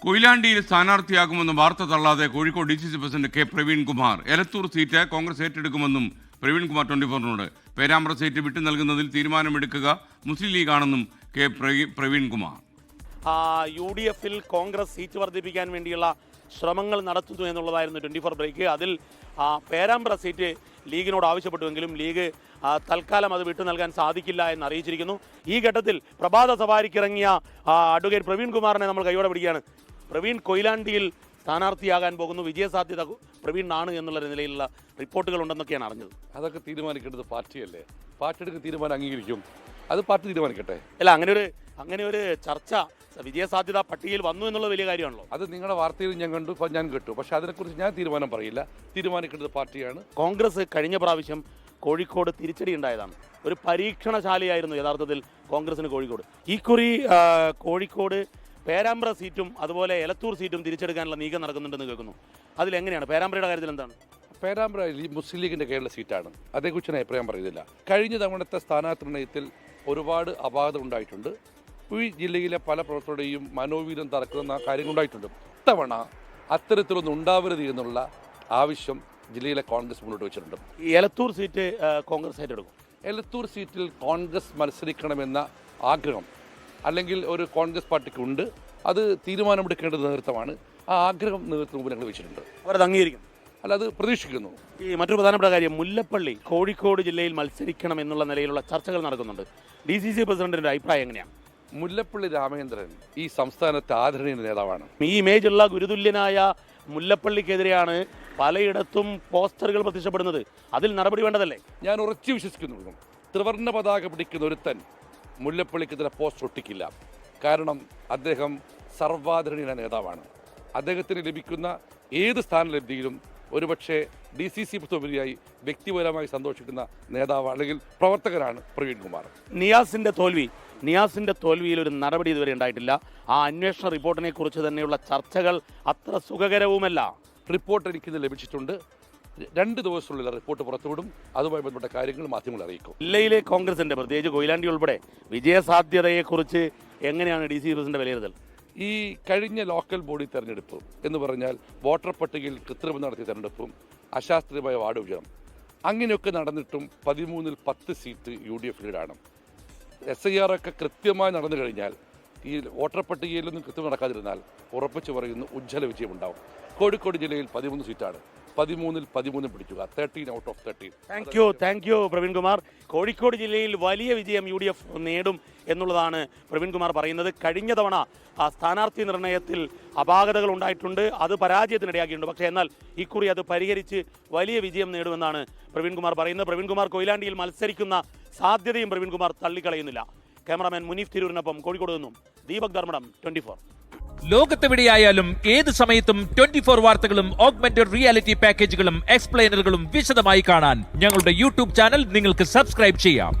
കൊയിലാണ്ടിയിൽ സ്ഥാനാർത്ഥിയാകുമെന്ന് വാർത്ത തള്ളാതെ Kozhikode DCC president K Praveenkumar. Elathur seat Congress ഏറ്റെടുക്കുമെന്നും പ്രവീൺകുമാർ 24-നോട്. പേരാമ്പ്ര സീറ്റ് വിട്ടു നൽകുന്നതിൽ തീരുമാനമെടുക്കുക മുസ്ലിം ലീഗാണെന്നും കെ പ്രവീൺകുമാർ. UDF-ൽ കോൺഗ്രസ് സീറ്റ് വർദ്ധിപ്പിക്കാൻ വേണ്ടിയുള്ള ശ്രമങ്ങൾ നടത്തുന്നു എന്നുള്ളതായിരുന്നു 24 ബ്രേക്ക്. അതിൽ പേരാമ്പ്ര സീറ്റ് ലീഗിനോട് ആവശ്യപ്പെട്ടുവെങ്കിലും ലീഗ് തൽക്കാലം അത് വിട്ടു നൽകാൻ സാധിക്കില്ല എന്ന് അറിയിച്ചിരിക്കുന്നു. ഈ ഘട്ടത്തിൽ പ്രഭാത സവാരിക്കിറങ്ങിയ അഡ്വക്കേറ്റ് പ്രവീൺകുമാറിനെ നമ്മൾ കൈയോടെ പിടിക്കുകയാണ്. പ്രവീൺ കൊയിലാണ്ടിയിൽ സ്ഥാനാർത്ഥിയാകാൻ പോകുന്നു, വിജയസാധ്യത പ്രവീണാണ് എന്നുള്ള നിലയിലുള്ള റിപ്പോർട്ടുകൾ ഉണ്ടെന്നൊക്കെയാണ് അറിഞ്ഞത്. അതൊക്കെ തീരുമാനിക്കേണ്ടത് പാർട്ടിയല്ലേ, പാർട്ടിയുടെ തീരുമാനം അംഗീകരിക്കും, അത് പാർട്ടി തീരുമാനിക്കട്ടെ. അല്ല, അങ്ങനെ ഒരു ചർച്ച വിജയസാധ്യത പട്ടികയിൽ വന്നു എന്നുള്ളത് വലിയ കാര്യമാണല്ലോ. അത് നിങ്ങളുടെ വാർത്തയിൽ ഞാൻ കണ്ടു, ഞാൻ കേട്ടു. പക്ഷെ അതിനെക്കുറിച്ച് ഞാൻ തീരുമാനം പറയില്ല, തീരുമാനിക്കേണ്ടത് പാർട്ടിയാണ്. കോൺഗ്രസ് കഴിഞ്ഞ പ്രാവശ്യം കോഴിക്കോട് തിരിച്ചടി ഉണ്ടായതാണ്. ഒരു പരീക്ഷണശാലയായിരുന്നു യഥാർത്ഥത്തിൽ കോൺഗ്രസിന് കോഴിക്കോട്. ഇക്കുറി കോഴിക്കോട് പേരാമ്പ്ര സീറ്റും അതുപോലെ എലത്തൂർ സീറ്റും തിരിച്ചെടുക്കാനുള്ള നീക്കം നടക്കുന്നുണ്ടെന്ന് കേൾക്കുന്നു. അതിലെങ്ങനെയാണ് പേരാമ്പ്രയുടെ കാര്യത്തിൽ എന്താണ്? പേരാമ്പ്ര മുസ്ലിം ലീഗിന്റെ കേരള സീറ്റാണ്, അതേക്കുറിച്ച് ഞാൻ അഭിപ്രായം പറയുന്നില്ല. കഴിഞ്ഞ തവണത്തെ സ്ഥാനാർത്ഥി നിർണയത്തിൽ ഒരുപാട് അപാകത ഉണ്ടായിട്ടുണ്ട്. ഈ ജില്ലയിലെ പല പ്രവർത്തകരുടെയും മനോവീര്യം തറക്കുന്ന കാര്യങ്ങളുണ്ടായിട്ടുണ്ട്. ഇത്തവണ അത്തരത്തിലൊന്നും ഉണ്ടാവരുത് എന്നുള്ള ആവശ്യം ജില്ലയിലെ കോൺഗ്രസ് മുന്നോട്ട് വെച്ചിട്ടുണ്ട്. ഈ എലത്തൂർ സീറ്റ് കോൺഗ്രസ് ഏറ്റെടുക്കും. എലത്തൂർ സീറ്റിൽ കോൺഗ്രസ് മത്സരിക്കണമെന്ന ആഗ്രഹം അല്ലെങ്കിൽ ഒരു കോൺഗ്രസ് പാർട്ടിക്കുണ്ട്. അത് തീരുമാനമെടുക്കേണ്ടത് നേതൃത്വമാണ്. ആ ആഗ്രഹം നേതൃത്വം മുമ്പ് ഞങ്ങൾ വെച്ചിട്ടുണ്ട്. അവരത് അംഗീകരിക്കും, അല്ല അത് പ്രതീക്ഷിക്കുന്നു. ഈ മറ്റൊരു പ്രധാനപ്പെട്ട കാര്യം, മുല്ലപ്പള്ളി കോഴിക്കോട് ജില്ലയിൽ മത്സരിക്കണം എന്നുള്ള നിലയിലുള്ള ചർച്ചകൾ നടക്കുന്നുണ്ട്. DCC പ്രസിഡന്റിന്റെ അഭിപ്രായം എങ്ങനെയാണ്? മുല്ലപ്പള്ളി രാമചന്ദ്രൻ ഈ സംസ്ഥാനത്തെ ആദരണീയ നേതാവാണ്. ഈ ഇമേജുള്ള ഗുരുതുല്യനായ മുല്ലപ്പള്ളിക്കെതിരെയാണ് പലയിടത്തും പോസ്റ്ററുകൾ പ്രത്യക്ഷപ്പെടുന്നത്. അതിൽ നടപടി വേണ്ടതല്ലേ? ഞാൻ ഉറച്ചു വിശ്വസിക്കുന്നു, ത്രിവർണ്ണ പതാക പിടിക്കുന്ന ഒരുത്തൻ മുല്ലപ്പള്ളിക്കെതിരെ പോസ്റ്റർ ഒട്ടിക്കില്ല. കാരണം അദ്ദേഹം സർവാദരണീയ നേതാവാണ്. അദ്ദേഹത്തിന് ലഭിക്കുന്ന ഏത് സ്ഥാനലബ്ധിയിലും ഒരുപക്ഷെ DCC പ്രതിനിധിയായി വ്യക്തിപരമായി സന്തോഷിക്കുന്ന നേതാവ് അല്ലെങ്കിൽ പ്രവർത്തകനാണ് പ്രവീൺകുമാർ. നിയാസിന്റെ തോൽവിയിൽ ഒരു നടപടി ഇതുവരെ ഉണ്ടായിട്ടില്ല. ആ അന്വേഷണ റിപ്പോർട്ടിനെ കുറിച്ച് തന്നെയുള്ള ചർച്ചകൾ അത്ര സുഖകരവുമല്ല. റിപ്പോർട്ട് എനിക്കിത് ലഭിച്ചിട്ടുണ്ട്. 2 ദിവസത്തിലുള്ള റിപ്പോർട്ട് പുറത്തുവിടും. അതുമായി ബന്ധപ്പെട്ട കാര്യങ്ങൾ മാധ്യമങ്ങൾ അറിയിക്കും. ജില്ലയിലെ കോൺഗ്രസിന്റെ പ്രത്യേകിച്ച് കൊയിലാണ്ടി ഉൾപ്പെടെ വിജയസാധ്യതയെക്കുറിച്ച് എങ്ങനെയാണ് DCC പ്രസിഡന്റ് വിലയിരുത്തൽ? ഈ കഴിഞ്ഞ ലോക്കൽ ബോഡി തെരഞ്ഞെടുപ്പ് എന്ന് പറഞ്ഞാൽ വോട്ടർ പട്ടികയിൽ കൃത്രിമം നടത്തിയ തെരഞ്ഞെടുപ്പും അശാസ്ത്രീയമായ വാർഡ് വിഭജനം അങ്ങനെയൊക്കെ നടന്നിട്ടും 13-ൽ 10 സീറ്റ് UDF ലീഡാണ്. SIR ഒക്കെ കൃത്യമായി നടന്നു കഴിഞ്ഞാൽ, ഈ വോട്ടർ പട്ടികയിലൊന്നും കൃത്യം നടക്കാതിരുന്നാൽ ഉറപ്പിച്ചു പറയുന്നു ഉജ്ജ്വല വിജയമുണ്ടാവും. കോഴിക്കോട് ജില്ലയിൽ 13 സീറ്റാണ്. 13-ൽ 13 പിടിക്കുക, 13 out of 13. Thank you Praveenkumar. Kozhikode ജില്ലയിൽ വലിയ വിജയം UDF നേടും എന്നുള്ളതാണ് പ്രവീൺകുമാർ പറയുന്നത്. കഴിഞ്ഞ തവണ സ്ഥാനാർത്ഥി നിർണയത്തിൽ അപാകതകൾ ഉണ്ടായിട്ടുണ്ട്, അത് പരാജയത്തിനിടയാക്കിയിട്ടുണ്ട്. പക്ഷേ എന്നാൽ ഇക്കുറി അത് പരിഹരിച്ച് വലിയ വിജയം നേടുമെന്നാണ് പ്രവീൺകുമാർ പറയുന്നത്. പ്രവീൺകുമാർ കൊയിലാണ്ടിയിൽ മത്സരിക്കുന്ന സാധ്യതയും പ്രവീൺകുമാർ തള്ളിക്കളയുന്നില്ല. ക്യാമറാമാൻ മുനീഫ് തിരൂരിനൊപ്പം കോഴിക്കോട് നിന്നും ദീപക് ധർമ്മടം, 24. ലോകത്തെവിടെയായാലും ഏത് സമയത്തും 24 വാർത്തകളും ഓഗ്മെന്റഡ് റിയാലിറ്റി പാക്കേജുകളും എക്സ്പ്ലെയിനറുകളും വിശദമായി കാണാൻ ഞങ്ങളുടെ YouTube ചാനൽ നിങ്ങൾക്ക് സബ്സ്ക്രൈബ് ചെയ്യാം.